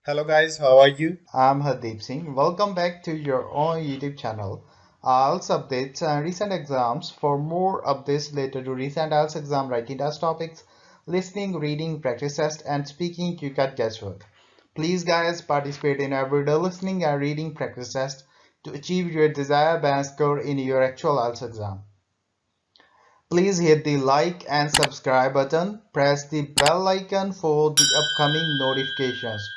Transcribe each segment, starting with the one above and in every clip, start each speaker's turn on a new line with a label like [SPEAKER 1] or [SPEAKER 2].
[SPEAKER 1] Hello guys, how are you? I'm Hardeep Singh. Welcome back to your own YouTube channel. IELTS updates and recent exams. For more updates related to recent IELTS exam writing test topics, listening, reading, practice test, and speaking, you got guesswork. Please guys participate in everyday listening and reading practice test to achieve your desired band score in your actual IELTS exam. Please hit the like and subscribe button. Press the bell icon for the upcoming notifications.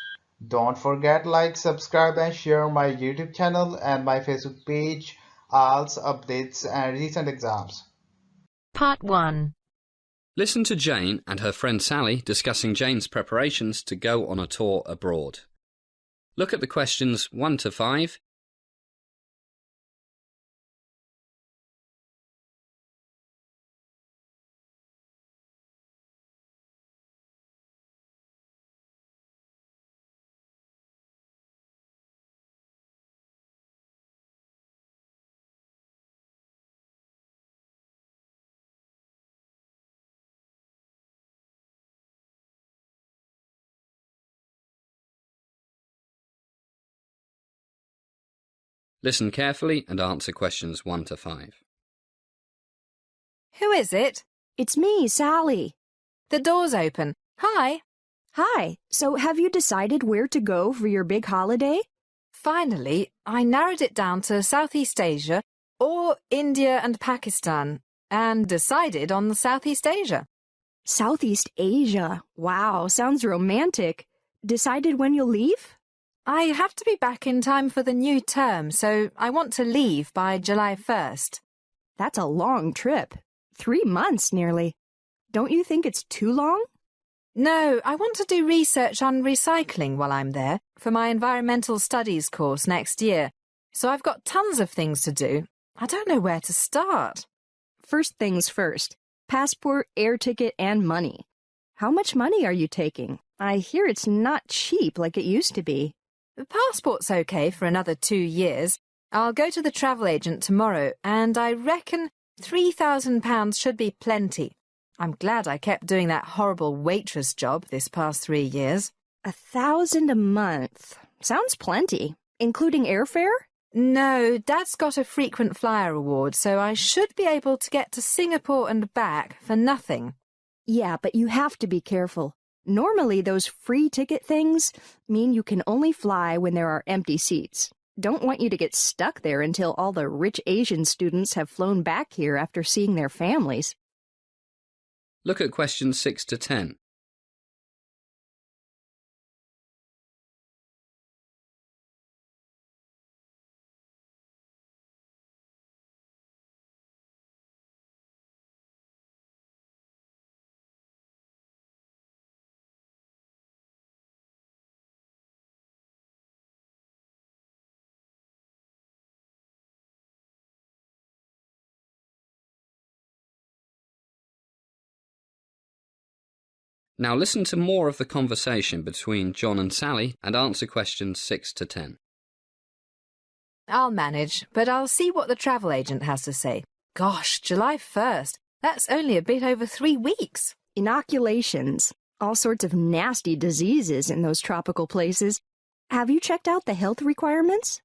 [SPEAKER 1] Don't forget like, subscribe and share my YouTube channel and my Facebook page, IELTS updates and recent exams.
[SPEAKER 2] Part 1.
[SPEAKER 3] Listen to Jane and her friend Sally discussing Jane's preparations to go on a tour abroad. Look at the questions 1 to 5. Listen carefully and answer questions 1 to 5.
[SPEAKER 2] Who is it?
[SPEAKER 4] It's me, Sally.
[SPEAKER 2] The door's open. Hi.
[SPEAKER 4] Hi. So have you decided where to go for your big holiday?
[SPEAKER 2] Finally, I narrowed it down to Southeast Asia or India and Pakistan and decided on the Southeast Asia.
[SPEAKER 4] Southeast Asia. Wow, sounds romantic. Decided when you'll leave?
[SPEAKER 2] I have to be back in time for the new term, so I want to leave by July 1st.
[SPEAKER 4] That's a long trip. 3 months nearly. Don't you think it's too long?
[SPEAKER 2] No, I want to do research on recycling while I'm there for my environmental studies course next year. So I've got tons of things to do. I don't know where to start.
[SPEAKER 4] First things first. Passport, air ticket, and money. How much money are you taking? I hear it's not cheap like it used to be.
[SPEAKER 2] The passport's okay for another 2 years. I'll go to the travel agent tomorrow, and I reckon £3,000 should be plenty. I'm glad I kept doing that horrible waitress job this past 3 years.
[SPEAKER 4] 1,000 a month. Sounds plenty. Including airfare?
[SPEAKER 2] No, Dad's got a frequent flyer award, so I should be able to get to Singapore and back for nothing.
[SPEAKER 4] Yeah, but you have to be careful. Normally, those free ticket things mean you can only fly when there are empty seats. Don't want you to get stuck there until all the rich Asian students have flown back here after seeing their families.
[SPEAKER 3] Look at questions 6 to 10. Now listen to more of the conversation between John and Sally and answer questions 6 to 10.
[SPEAKER 2] I'll manage, but I'll see what the travel agent has to say. Gosh, July 1st. That's only a bit over 3 weeks.
[SPEAKER 4] Inoculations. All sorts of nasty diseases in those tropical places. Have you checked out the health requirements?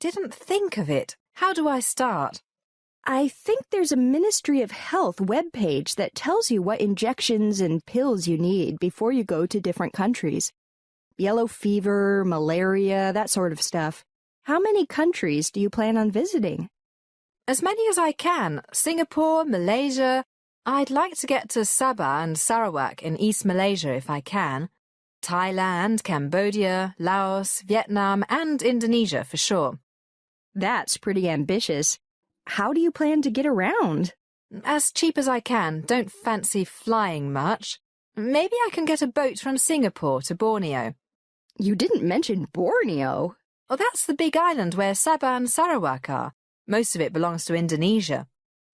[SPEAKER 2] Didn't think of it. How do I start?
[SPEAKER 4] I think there's a Ministry of Health webpage that tells you what injections and pills you need before you go to different countries. Yellow fever, malaria, that sort of stuff. How many countries do you plan on visiting?
[SPEAKER 2] As many as I can. Singapore, Malaysia. I'd like to get to Sabah and Sarawak in East Malaysia if I can. Thailand, Cambodia, Laos, Vietnam and Indonesia for sure.
[SPEAKER 4] That's pretty ambitious. How do you plan to get around?
[SPEAKER 2] As cheap as I can. Don't fancy flying much. Maybe I can get a boat from Singapore to Borneo.
[SPEAKER 4] You didn't mention Borneo.
[SPEAKER 2] Oh, that's the big island where Sabah and Sarawak are. Most of it belongs to Indonesia.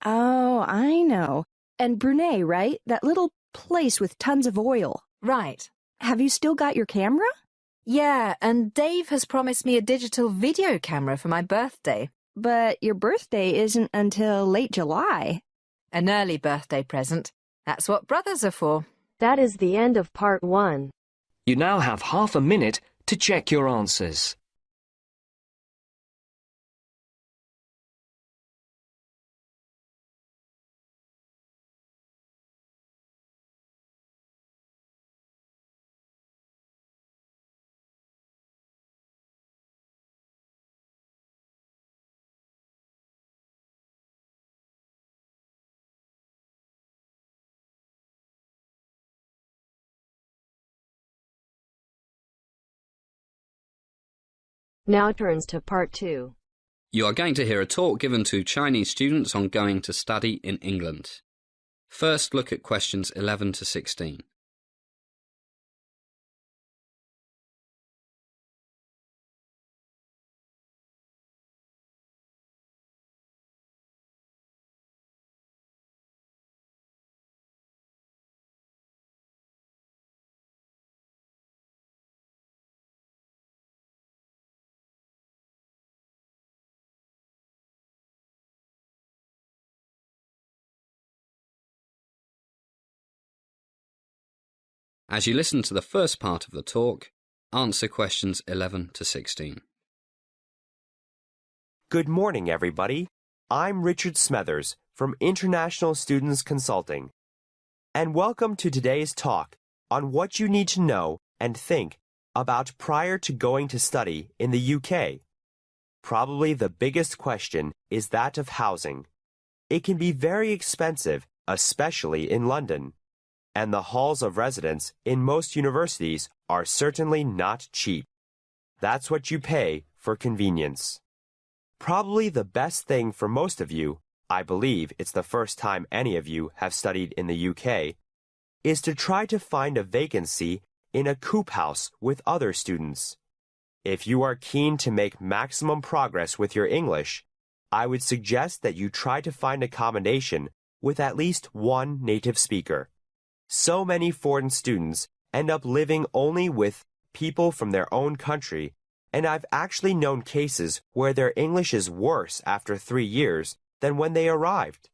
[SPEAKER 4] Oh, I know. And Brunei, right? That little place with tons of oil.
[SPEAKER 2] Right.
[SPEAKER 4] Have you still got your camera?
[SPEAKER 2] Yeah, and Dave has promised me a digital video camera for my birthday.
[SPEAKER 4] But your birthday isn't until late July.
[SPEAKER 2] An early birthday present. That's what brothers are for.
[SPEAKER 5] That is the end of part 1.
[SPEAKER 6] You now have half a minute
[SPEAKER 5] to check your answers.
[SPEAKER 6] Now turns to Part 2.
[SPEAKER 3] You are going to hear a talk given to Chinese students on going to study in England. First, look at questions 11 to 16. As you listen to the first part of the talk, answer questions 11 to 16.
[SPEAKER 7] Good morning, everybody. I'm Richard Smethers from International Students Consulting. And welcome to today's talk on what you need to know and think about prior to going to study in the UK. Probably the biggest question is that of housing. It can be very expensive, especially in London. And the halls of residence in most universities are certainly not cheap. That's what you pay for convenience. Probably the best thing for most of you, I believe it's the first time any of you have studied in the UK, is to try to find a vacancy in a coop house with other students. If you are keen to make maximum progress with your English, I would suggest that you try to find accommodation with at least one native speaker. So many foreign students end up living only with people from their own country, and I've actually known cases where their English is worse after 3 years than when they arrived.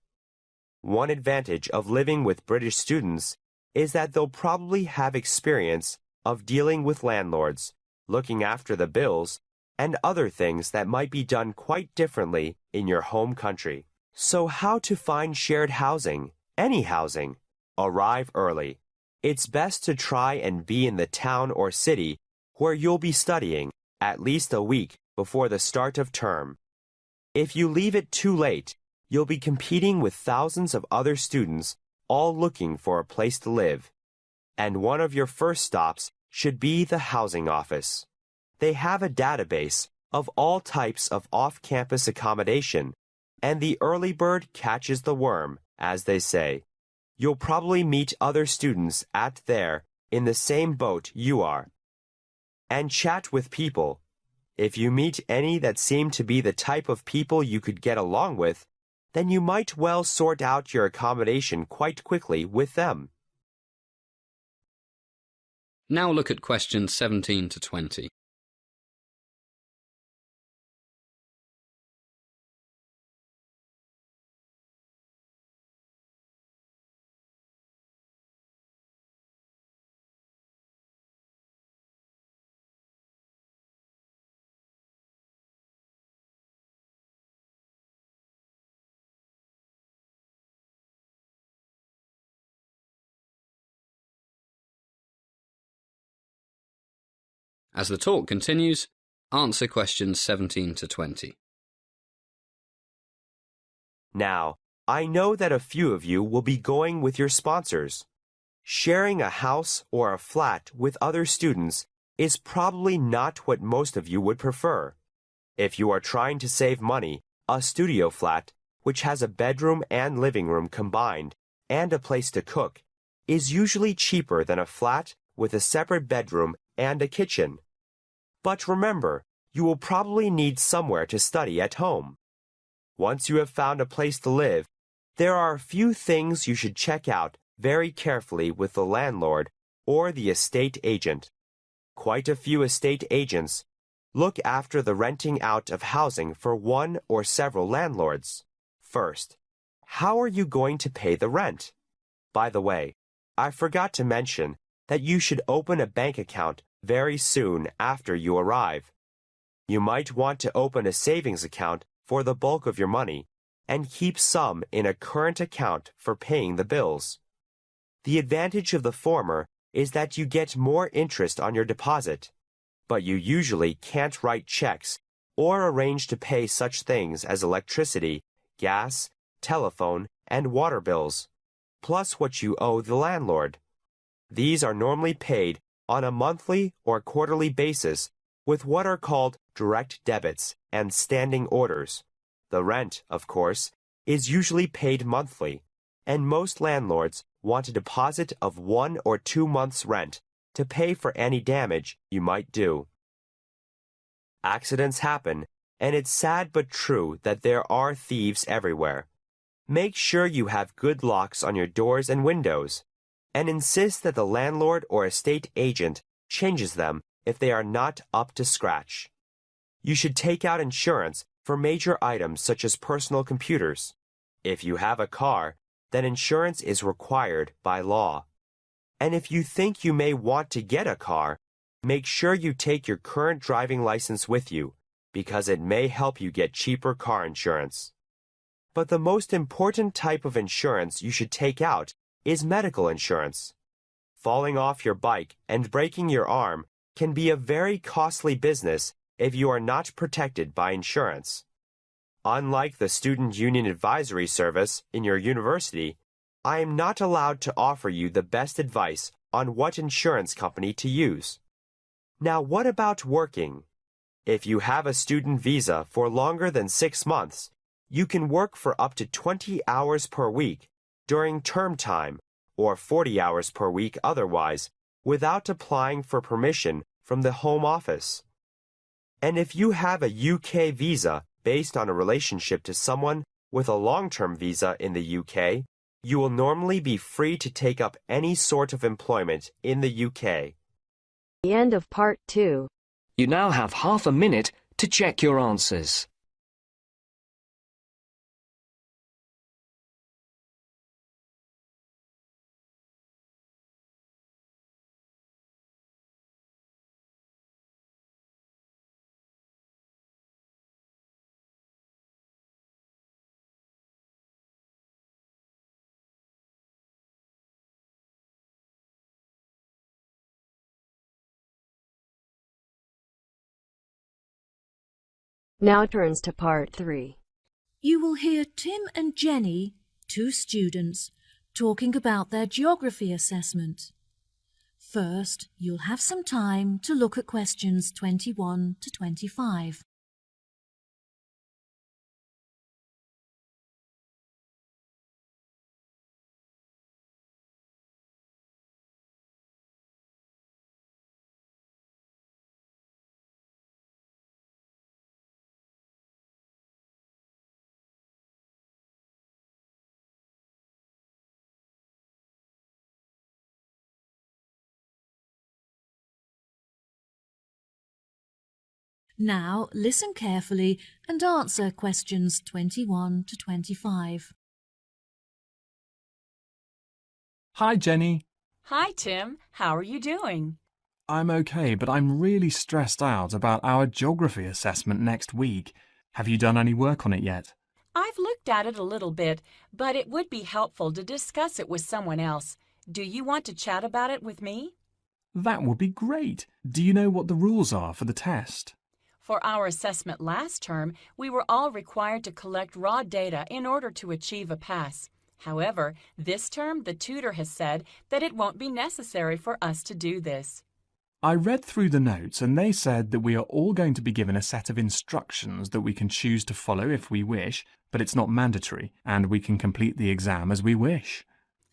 [SPEAKER 7] One advantage of living with British students is that they'll probably have experience of dealing with landlords, looking after the bills, and other things that might be done quite differently in your home country. So how to find shared housing, any housing? Arrive early. It's best to try and be in the town or city where you'll be studying at least a week before the start of term. If you leave it too late, you'll be competing with thousands of other students all looking for a place to live. And one of your first stops should be the housing office. They have a database of all types of off-campus accommodation, and the early bird catches the worm, as they say. You'll probably meet other students in the same boat you are. And chat with people. If you meet any that seem to be the type of people you could get along with, then you might well sort out your accommodation quite quickly with them.
[SPEAKER 3] Now look at questions 17 to 20. As the talk continues, answer questions 17 to 20.
[SPEAKER 7] Now, I know that a few of you will be going with your sponsors. Sharing a house or a flat with other students is probably not what most of you would prefer. If you are trying to save money, a studio flat, which has a bedroom and living room combined and a place to cook, is usually cheaper than a flat with a separate bedroom and a kitchen. But remember, you will probably need somewhere to study at home. Once you have found a place to live, there are a few things you should check out very carefully with the landlord or the estate agent. Quite a few estate agents look after the renting out of housing for one or several landlords. First, how are you going to pay the rent? By the way, I forgot to mention that you should open a bank account very soon after you arrive. You might want to open a savings account for the bulk of your money and keep some in a current account for paying the bills. The advantage of the former is that you get more interest on your deposit, but you usually can't write checks or arrange to pay such things as electricity, gas, telephone, and water bills, plus what you owe the landlord. These are normally paid on a monthly or quarterly basis with what are called direct debits and standing orders. The rent, of course, is usually paid monthly, and most landlords want a deposit of 1 or 2 months' rent to pay for any damage you might do. Accidents happen, and it's sad but true that there are thieves everywhere. Make sure you have good locks on your doors and windows, and insist that the landlord or estate agent changes them if they are not up to scratch. You should take out insurance for major items such as personal computers. If you have a car, then insurance is required by law. And if you think you may want to get a car, make sure you take your current driving license with you, because it may help you get cheaper car insurance. But the most important type of insurance you should take out is medical insurance. Falling off your bike and breaking your arm can be a very costly business if you are not protected by insurance. Unlike the Student Union Advisory Service in your university, I am not allowed to offer you the best advice on what insurance company to use. Now, what about working? If you have a student visa for longer than 6 months, you can work for up to 20 hours per week during term time or 40 hours per week otherwise without applying for permission from the Home Office. And if you have a UK visa based on a relationship to someone with a long-term visa in the UK, you will normally be free to take up any sort of employment in the UK.
[SPEAKER 6] The end of part 2.
[SPEAKER 5] You now have half a minute to check your answers.
[SPEAKER 6] Now turns to part 3.
[SPEAKER 8] You will hear Tim and Jenny, 2 students, talking about their geography assessment. First, you'll have some time to look at questions 21 to 25. Now listen carefully and answer questions 21 to 25.
[SPEAKER 9] Hi, Jenny.
[SPEAKER 10] Hi, Tim. How are you doing?
[SPEAKER 9] I'm okay, but I'm really stressed out about our geography assessment next week. Have you done any work on it yet?
[SPEAKER 10] I've looked at it a little bit, but it would be helpful to discuss it with someone else. Do you want to chat about it with me?
[SPEAKER 9] That would be great. Do you know what the rules are for the test?
[SPEAKER 10] For our assessment last term, we were all required to collect raw data in order to achieve a pass. However, this term the tutor has said that it won't be necessary for us to do this.
[SPEAKER 9] I read through the notes and they said that we are all going to be given a set of instructions that we can choose to follow if we wish, but it's not mandatory and we can complete the exam as we wish.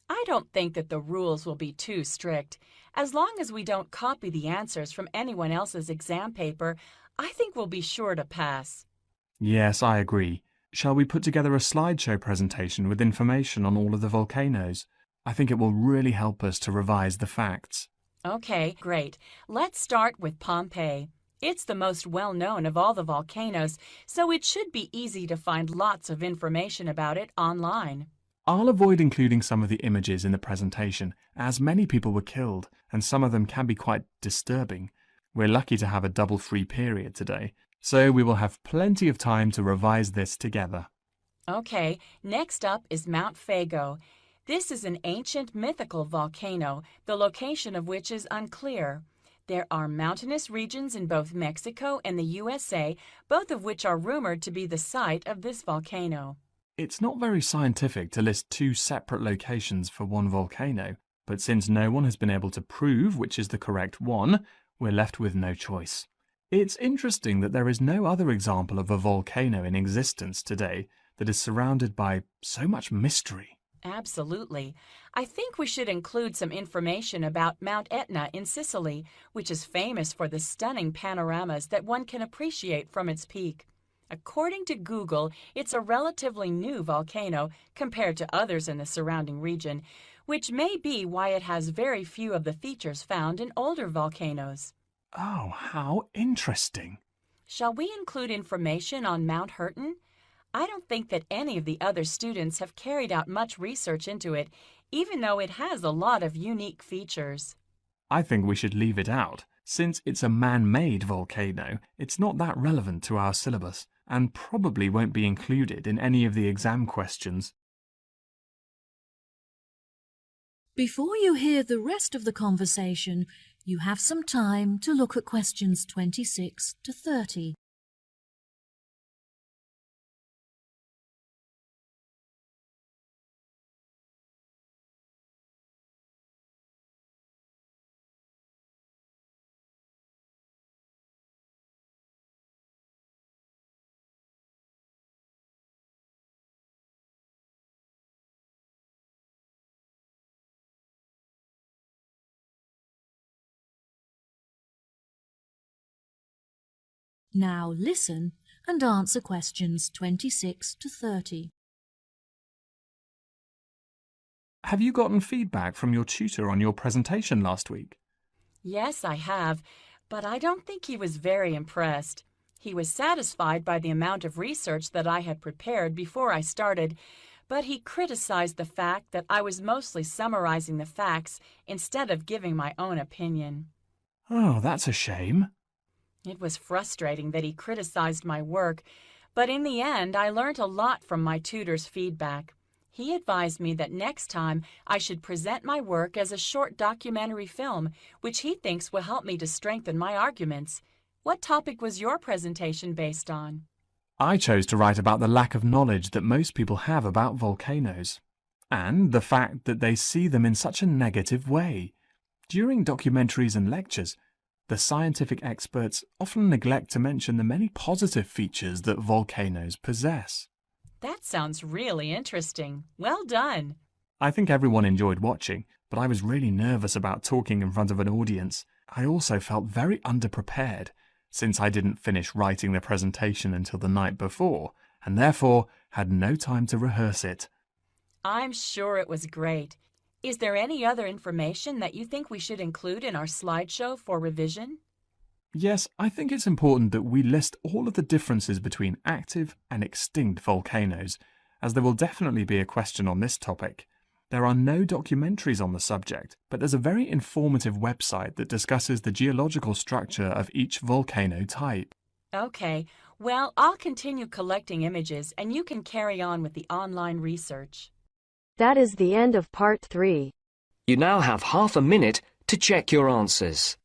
[SPEAKER 10] I don't think that the rules will be too strict. As long as we don't copy the answers from anyone else's exam paper, I think we'll be sure to pass.
[SPEAKER 9] Yes, I agree. Shall we put together a slideshow presentation with information on all of the volcanoes? I think it will really help us to revise the facts.
[SPEAKER 10] Okay, great. Let's start with Pompeii. It's the most well-known of all the volcanoes, so it should be easy to find lots of information about it online.
[SPEAKER 9] I'll avoid including some of the images in the presentation, as many people were killed, and some of them can be quite disturbing. We're lucky to have a double free period today, so we will have plenty of time to revise this together.
[SPEAKER 10] Okay, next up is Mount Fago. This is an ancient mythical volcano, the location of which is unclear. There are mountainous regions in both Mexico and the USA, both of which are rumored to be the site of this volcano.
[SPEAKER 9] It's not very scientific to list two separate locations for one volcano, but since no one has been able to prove which is the correct one, we're left with no choice. It's interesting that there is no other example of a volcano in existence today that is surrounded by so much mystery.
[SPEAKER 10] Absolutely. I think we should include some information about Mount Etna in Sicily, which is famous for the stunning panoramas that one can appreciate from its peak. According to Google, it's a relatively new volcano compared to others in the surrounding region, which may be why it has very few of the features found in older volcanoes.
[SPEAKER 9] Oh, how interesting.
[SPEAKER 10] Shall we include information on Mount Hurton? I don't think that any of the other students have carried out much research into it, even though it has a lot of unique features.
[SPEAKER 9] I think we should leave it out. Since it's a man-made volcano, it's not that relevant to our syllabus, and probably won't be included in any of the exam questions.
[SPEAKER 8] Before you hear the rest of the conversation, you have some time to look at questions 26 to 30. Now listen and answer questions 26 to 30.
[SPEAKER 9] Have you gotten feedback from your tutor on your presentation last week?
[SPEAKER 10] Yes, I have, but I don't think he was very impressed. He was satisfied by the amount of research that I had prepared before I started, but he criticized the fact that I was mostly summarizing the facts instead of giving my own opinion.
[SPEAKER 9] Oh, that's a shame.
[SPEAKER 10] It was frustrating that he criticized my work, but in the end I learned a lot from my tutor's feedback. He advised me that next time I should present my work as a short documentary film, which he thinks will help me to strengthen my arguments. What topic was your presentation based on?
[SPEAKER 9] I chose to write about the lack of knowledge that most people have about volcanoes, and the fact that they see them in such a negative way. During documentaries and lectures, the scientific experts often neglect to mention the many positive features that volcanoes possess.
[SPEAKER 10] That sounds really interesting. Well done.
[SPEAKER 9] I think everyone enjoyed watching, but I was really nervous about talking in front of an audience. I also felt very underprepared, since I didn't finish writing the presentation until the night before, and therefore had no time to rehearse it.
[SPEAKER 10] I'm sure it was great. Is there any other information that you think we should include in our slideshow for revision?
[SPEAKER 9] Yes, I think it's important that we list all of the differences between active and extinct volcanoes, as there will definitely be a question on this topic. There are no documentaries on the subject, but there's a very informative website that discusses the geological structure of each volcano type.
[SPEAKER 10] Okay, well, I'll continue collecting images and you can carry on with the online research.
[SPEAKER 6] That is the end of part 3.
[SPEAKER 5] You now have half a minute to check your answers.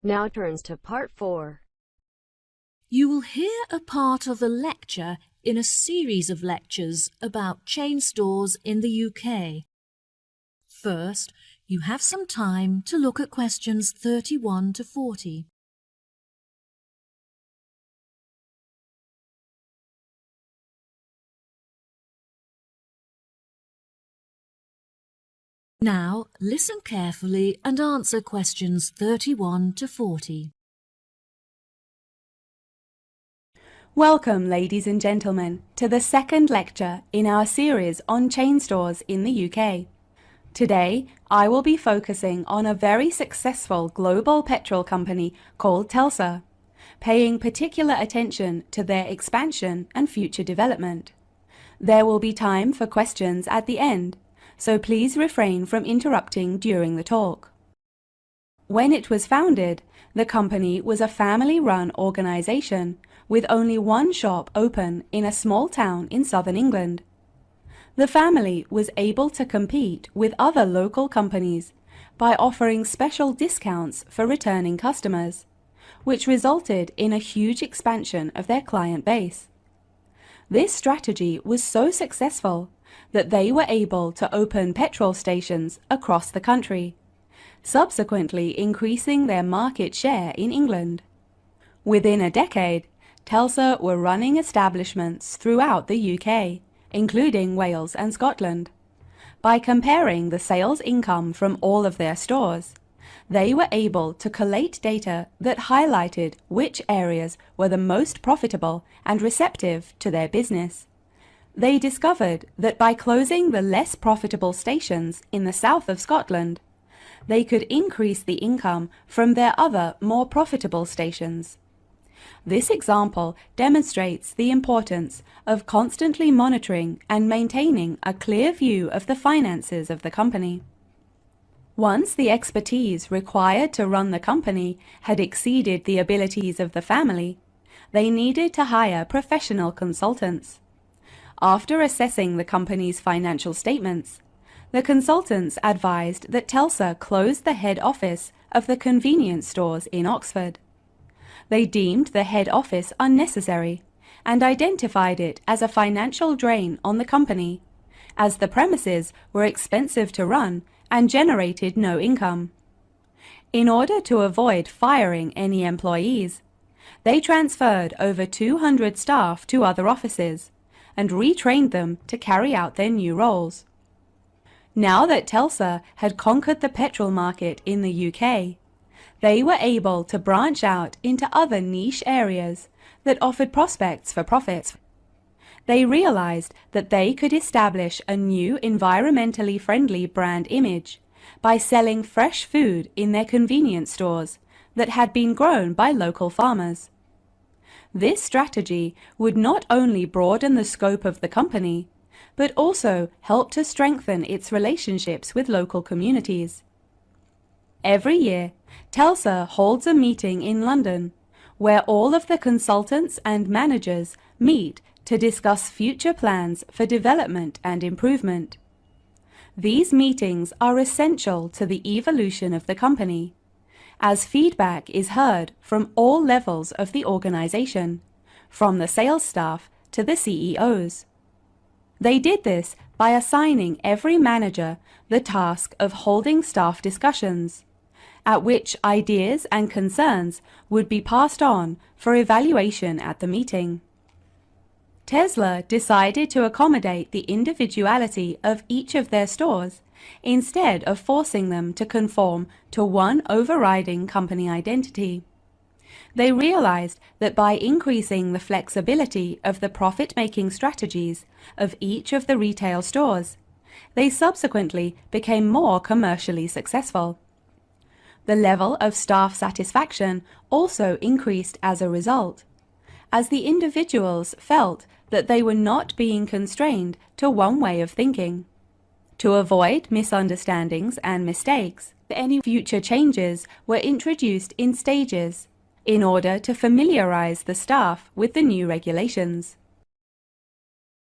[SPEAKER 6] Now turns to part 4.
[SPEAKER 8] You will hear a part of a lecture in a series of lectures about chain stores in the UK. First, you have some time to look at questions 31 to 40. Now, listen carefully and answer questions 31 to 40.
[SPEAKER 11] Welcome, ladies and gentlemen, to the second lecture in our series on chain stores in the UK. Today, I will be focusing on a very successful global petrol company called Telstra, paying particular attention to their expansion and future development. There will be time for questions at the end, so please refrain from interrupting during the talk. When it was founded, the company was a family-run organisation with only one shop open in a small town in southern England. The family was able to compete with other local companies by offering special discounts for returning customers, which resulted in a huge expansion of their client base. This strategy was so successful that they were able to open petrol stations across the country, subsequently increasing their market share in England. Within a decade, Telstra were running establishments throughout the UK, including Wales and Scotland. By comparing the sales income from all of their stores, they were able to collate data that highlighted which areas were the most profitable and receptive to their business. They discovered that by closing the less profitable stations in the south of Scotland, they could increase the income from their other more profitable stations. This example demonstrates the importance of constantly monitoring and maintaining a clear view of the finances of the company. Once the expertise required to run the company had exceeded the abilities of the family, they needed to hire professional consultants. After assessing the company's financial statements, the consultants advised that Telstra close the head office of the convenience stores in Oxford. They deemed the head office unnecessary and identified it as a financial drain on the company, as the premises were expensive to run and generated no income. In order to avoid firing any employees, they transferred over 200 staff to other offices and retrained them to carry out their new roles. Now that Telstra had conquered the petrol market in the UK, they were able to branch out into other niche areas that offered prospects for profits. They realized that they could establish a new environmentally friendly brand image by selling fresh food in their convenience stores that had been grown by local farmers. This strategy would not only broaden the scope of the company, but also help to strengthen its relationships with local communities. Every year, Telstra holds a meeting in London where all of the consultants and managers meet to discuss future plans for development and improvement. These meetings are essential to the evolution of the company, as feedback is heard from all levels of the organization, from the sales staff to the CEOs. They did this by assigning every manager the task of holding staff discussions, at which ideas and concerns would be passed on for evaluation at the meeting. Telstra decided to accommodate the individuality of each of their stores instead of forcing them to conform to one overriding company identity. They realized that by increasing the flexibility of the profit-making strategies of each of the retail stores, they subsequently became more commercially successful. The level of staff satisfaction also increased as a result, as the individuals felt that they were not being constrained to one way of thinking. To avoid misunderstandings and mistakes, any future changes were introduced in stages in order to familiarize the staff with the new regulations.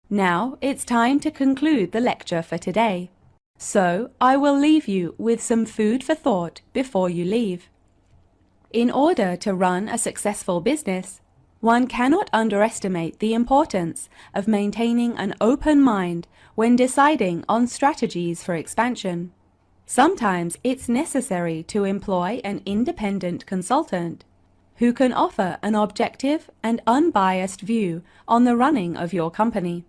[SPEAKER 11] Now it's time to conclude the lecture for today. So I will leave you with some food for thought before you leave. In order to run a successful business, one cannot underestimate the importance of maintaining an open mind when deciding on strategies for expansion. Sometimes it's necessary to employ an independent consultant who can offer an objective and unbiased view on the running of your company.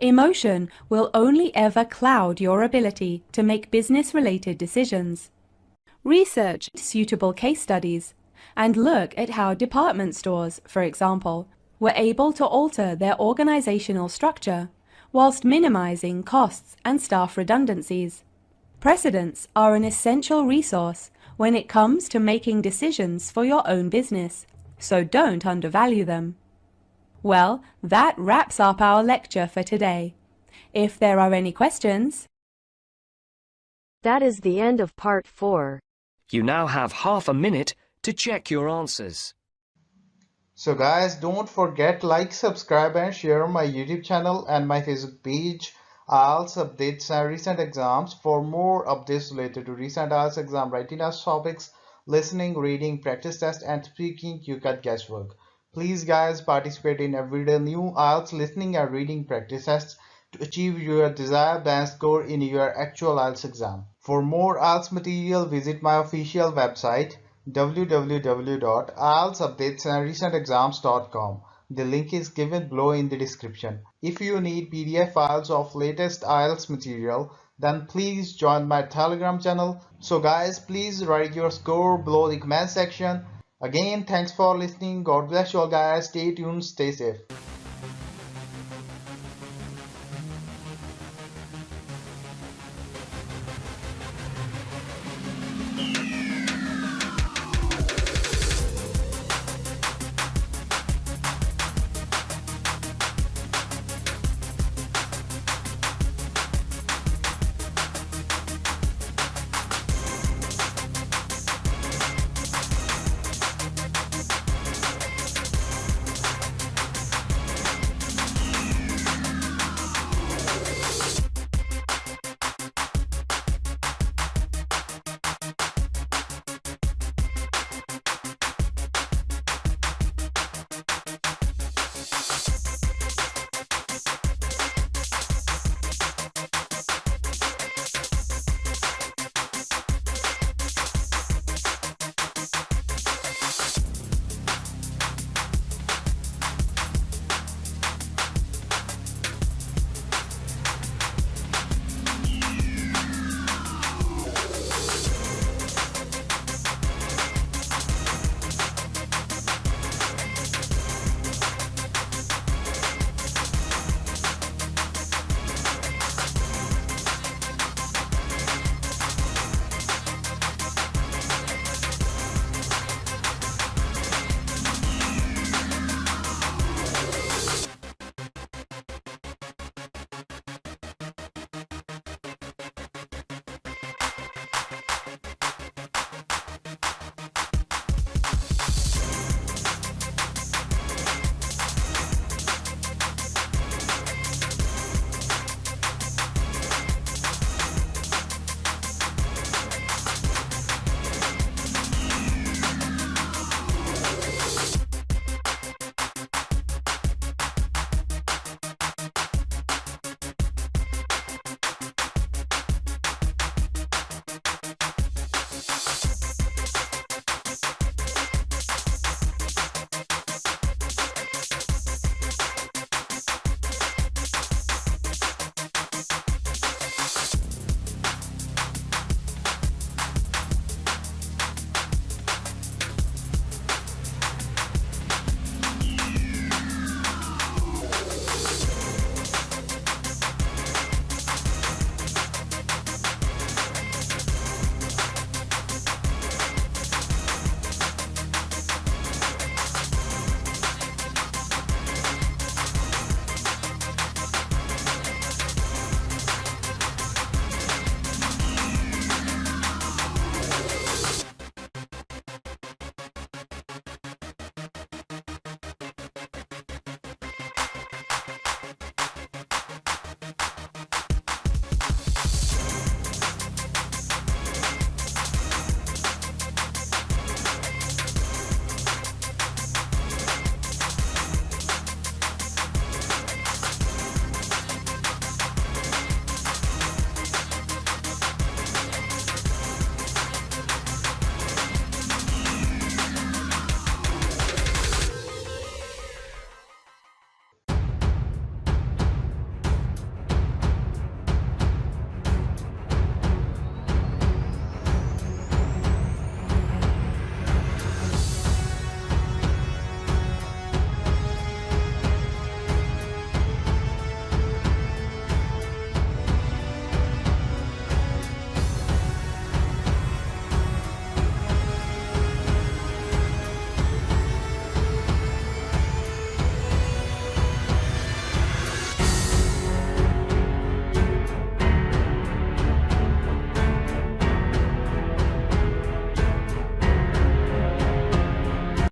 [SPEAKER 11] Emotion will only ever cloud your ability to make business-related decisions. Research suitable case studies and look at how department stores, for example, were able to alter their organizational structure whilst minimizing costs and staff redundancies. Precedents are an essential resource when it comes to making decisions for your own business, so don't undervalue them. Well, that wraps up our lecture for today. If there are any questions,
[SPEAKER 6] That is the end of part 4.
[SPEAKER 5] You now have half a minute to check your answers.
[SPEAKER 1] So guys, don't forget like, subscribe and share my YouTube channel and my Facebook page, IELTS updates and recent exams. For more updates related to recent IELTS exam writing test topics, listening, reading, practice test and speaking, you got guesswork. Please guys, participate in everyday new IELTS listening and reading practice tests to achieve your desired band score in your actual IELTS exam. For more IELTS material, visit my official website www.ieltsupdatesandrecentexams.com. The link is given below in the description. If you need PDF files of latest IELTS material, then please join my Telegram channel. So guys, please write your score below the comment section. Again, thanks for listening. God bless you all guys. Stay tuned, stay safe.